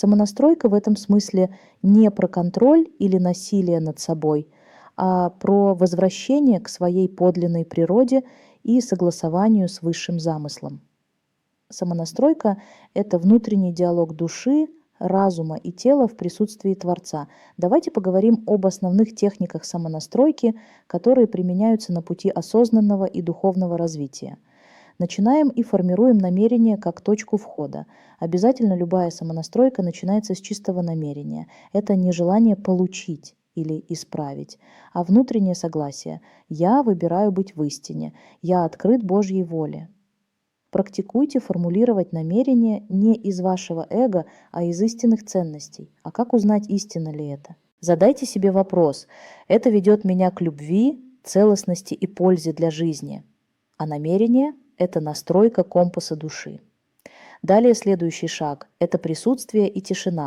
Самонастройка в этом смысле не про контроль или насилие над собой, а про возвращение к своей подлинной природе и согласованию с высшим замыслом. Самонастройка– это внутренний диалог души, разума и тела в присутствии Творца. Давайте поговорим об основных техниках самонастройки, которые применяются на пути осознанного и духовного развития. Начинаем и формируем намерение как точку входа. Обязательно любая самонастройка начинается с чистого намерения. Это не желание получить или исправить, а внутреннее согласие. Я выбираю быть в истине, я открыт Божьей воле. Практикуйте формулировать намерение не из вашего эго, а из истинных ценностей. А как узнать, истинно ли это? Задайте себе вопрос: это ведет меня к любви, целостности и пользе для жизни. А намерение – это настройка компаса души. Далее следующий шаг – это присутствие и тишина.